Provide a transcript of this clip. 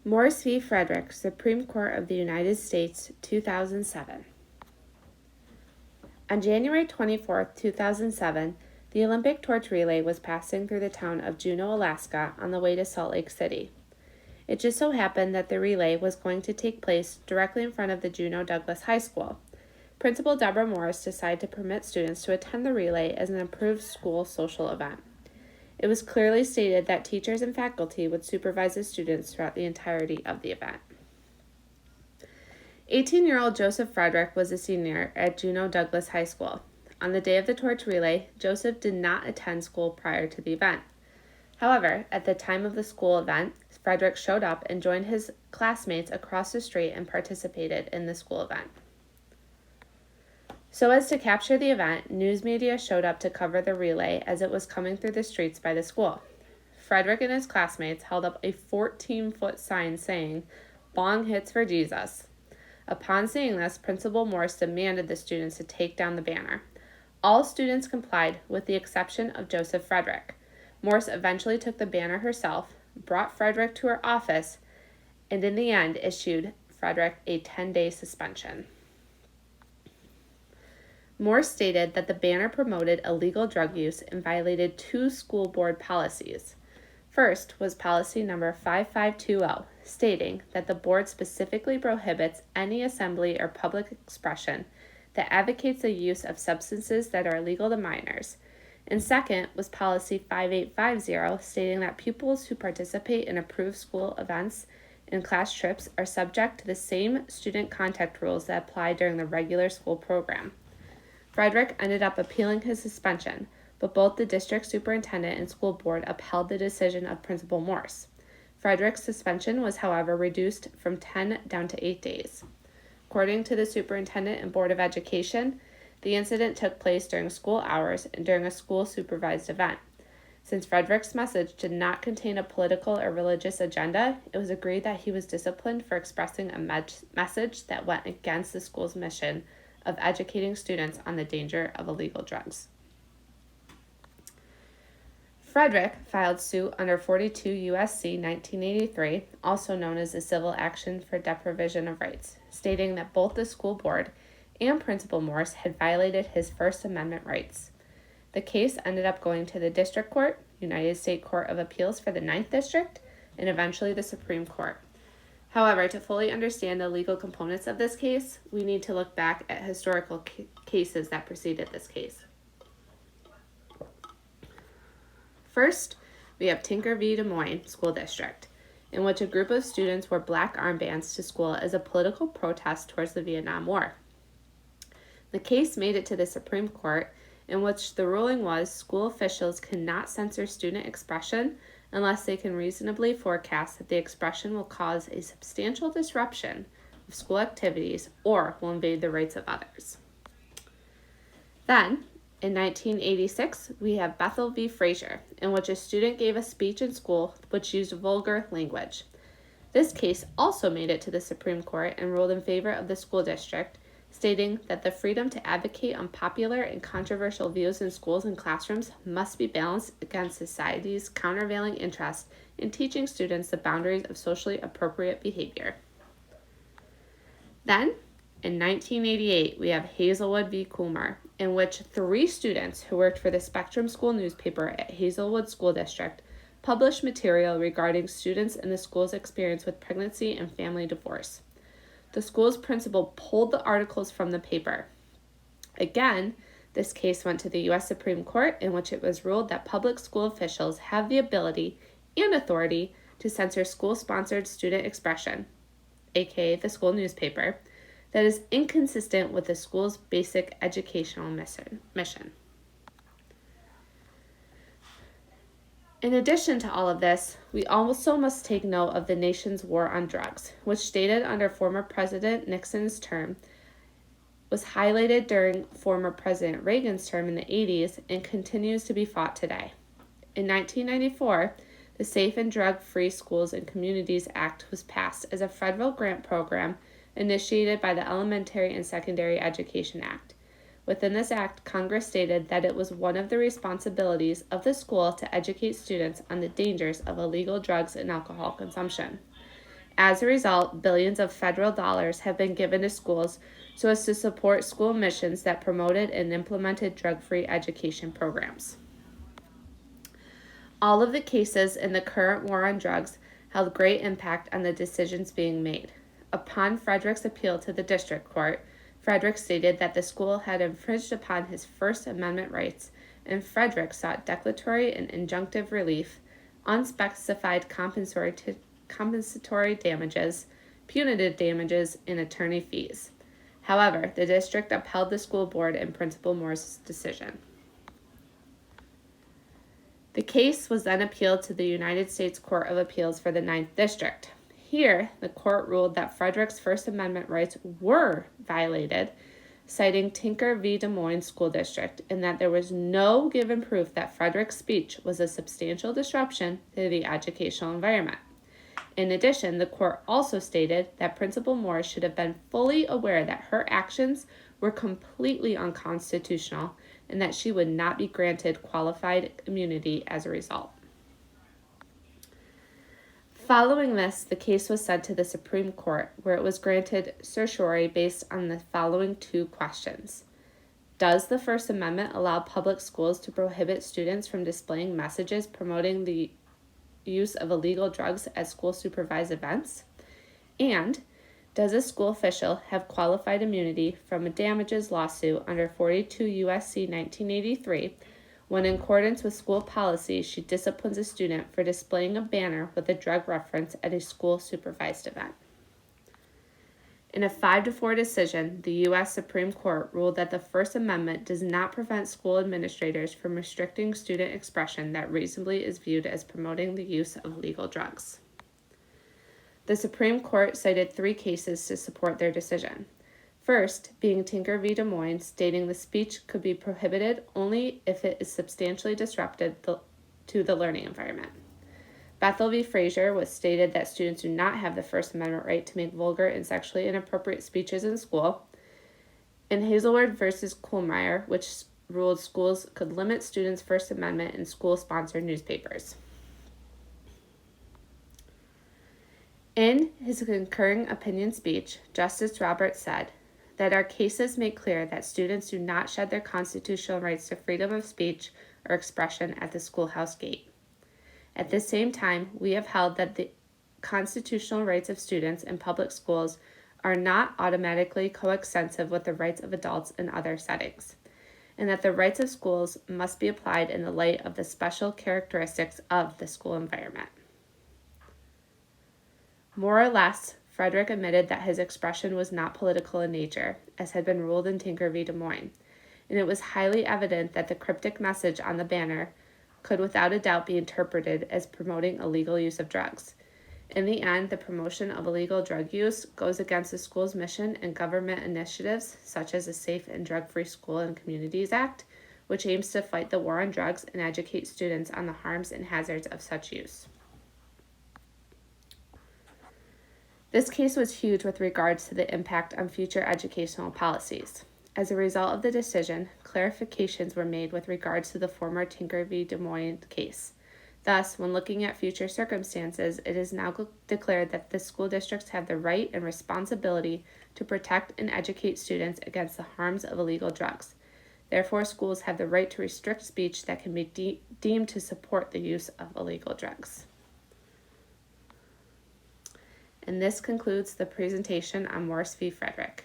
Morse V Frederick, Supreme Court of the United States, 2007. On January 24, 2007, the Olympic torch relay was passing through the town of Juneau, Alaska, on the way to Salt Lake City. It just so happened that the relay was going to take place directly in front of the Juneau Douglas High School. Principal Deborah Morris decided to permit students to attend the relay as an approved school social event. It was clearly stated that teachers and faculty would supervise the students throughout the entirety of the event. 18-year-old Joseph Frederick was a senior at Juneau Douglas High School. On the day of the torch relay, Joseph did not attend school prior to the event. However, at the time of the school event, Frederick showed up and joined his classmates across the street and participated in the school event. So as to capture the event, news media showed up to cover the relay as it was coming through the streets by the school. Frederick and his classmates held up a 14-foot sign saying, "Bong hits for Jesus." Upon seeing this, Principal Morse demanded the students to take down the banner. All students complied, with the exception of Joseph Frederick. Morse eventually took the banner herself, brought Frederick to her office, and in the end issued Frederick a 10-day suspension. Morse stated that the banner promoted illegal drug use and violated two school board policies. First was policy number 5520, stating that the board specifically prohibits any assembly or public expression that advocates the use of substances that are illegal to minors. And second was policy 5850, stating that pupils who participate in approved school events and class trips are subject to the same student contact rules that apply during the regular school program. Frederick ended up appealing his suspension, but both the district superintendent and school board upheld the decision of Principal Morse. Frederick's suspension was, however, reduced from 10 down to 8 days. According to the superintendent and board of education, the incident took place during school hours and during a school-supervised event. Since Frederick's message did not contain a political or religious agenda, it was agreed that he was disciplined for expressing a message that went against the school's mission of educating students on the danger of illegal drugs. Frederick filed suit under 42 U.S.C. 1983, also known as the Civil Action for Deprivation of Rights, stating that both the school board and Principal Morse had violated his First Amendment rights. The case ended up going to the District Court, United States Court of Appeals for the 9th District, and eventually the Supreme Court. However, to fully understand the legal components of this case, we need to look back at historical cases that preceded this case. First, we have Tinker v. Des Moines School District, in which a group of students wore black armbands to school as a political protest towards the Vietnam War. The case made it to the Supreme Court, in which the ruling was school officials cannot censor student expression unless they can reasonably forecast that the expression will cause a substantial disruption of school activities or will invade the rights of others. Then, in 1986, we have Bethel v. Frazier, in which a student gave a speech in school which used vulgar language. This case also made it to the Supreme Court and ruled in favor of the school district, stating that the freedom to advocate unpopular and controversial views in schools and classrooms must be balanced against society's countervailing interest in teaching students the boundaries of socially appropriate behavior. Then, in 1988, we have Hazelwood v. Coomer, in which 3 students who worked for the Spectrum School newspaper at Hazelwood School District published material regarding students in the school's experience with pregnancy and family divorce. The school's principal pulled the articles from the paper. Again, this case went to the U.S. Supreme Court, in which it was ruled that public school officials have the ability and authority to censor school-sponsored student expression, aka the school newspaper, that is inconsistent with the school's basic educational mission. In addition to all of this, we also must take note of the nation's war on drugs, which stated under former President Nixon's term, was highlighted during former President Reagan's term in the 80s, and continues to be fought today. In 1994, the Safe and Drug-Free Schools and Communities Act was passed as a federal grant program initiated by the Elementary and Secondary Education Act. Within this act, Congress stated that it was one of the responsibilities of the school to educate students on the dangers of illegal drugs and alcohol consumption. As a result, billions of federal dollars have been given to schools so as to support school missions that promoted and implemented drug-free education programs. All of the cases in the current war on drugs held great impact on the decisions being made. Upon Frederick's appeal to the district court, Frederick stated that the school had infringed upon his First Amendment rights, and Frederick sought declaratory and injunctive relief, unspecified compensatory damages, punitive damages, and attorney fees. However, the district upheld the school board and Principal Morse's decision. The case was then appealed to the United States Court of Appeals for the Ninth District. Here, the court ruled that Frederick's First Amendment rights were violated, citing Tinker v. Des Moines School District, and that there was no given proof that Frederick's speech was a substantial disruption to the educational environment. In addition, the court also stated that Principal Morse should have been fully aware that her actions were completely unconstitutional and that she would not be granted qualified immunity as a result. Following this, the case was sent to the Supreme Court, where it was granted certiorari based on the following two questions. Does the First Amendment allow public schools to prohibit students from displaying messages promoting the use of illegal drugs at school-supervised events? And does a school official have qualified immunity from a damages lawsuit under 42 U.S.C. 1983 when, in accordance with school policy, she disciplines a student for displaying a banner with a drug reference at a school-supervised event? In a 5-4 decision, the U.S. Supreme Court ruled that the First Amendment does not prevent school administrators from restricting student expression that reasonably is viewed as promoting the use of legal drugs. The Supreme Court cited 3 cases to support their decision. First, being Tinker v. Des Moines, stating the speech could be prohibited only if it is substantially disruptive to the learning environment. Bethel v. Frazier was stated that students do not have the First Amendment right to make vulgar and sexually inappropriate speeches in school. And Hazelwood v. Kohlmeyer, which ruled schools could limit students' First Amendment in school-sponsored newspapers. In his concurring opinion speech, Justice Roberts said that our cases make clear that students do not shed their constitutional rights to freedom of speech or expression at the schoolhouse gate. At the same time, we have held that the constitutional rights of students in public schools are not automatically coextensive with the rights of adults in other settings, and that the rights of schools must be applied in the light of the special characteristics of the school environment. More or less, Frederick admitted that his expression was not political in nature, as had been ruled in Tinker v. Des Moines, and it was highly evident that the cryptic message on the banner could without a doubt be interpreted as promoting illegal use of drugs. In the end, the promotion of illegal drug use goes against the school's mission and government initiatives, such as the Safe and Drug-Free School and Communities Act, which aims to fight the war on drugs and educate students on the harms and hazards of such use. This case was huge with regards to the impact on future educational policies. As a result of the decision, clarifications were made with regards to the former Tinker v. Des Moines case. Thus, when looking at future circumstances, it is now declared that the school districts have the right and responsibility to protect and educate students against the harms of illegal drugs. Therefore, schools have the right to restrict speech that can be deemed to support the use of illegal drugs. And this concludes the presentation on Morse V Frederick.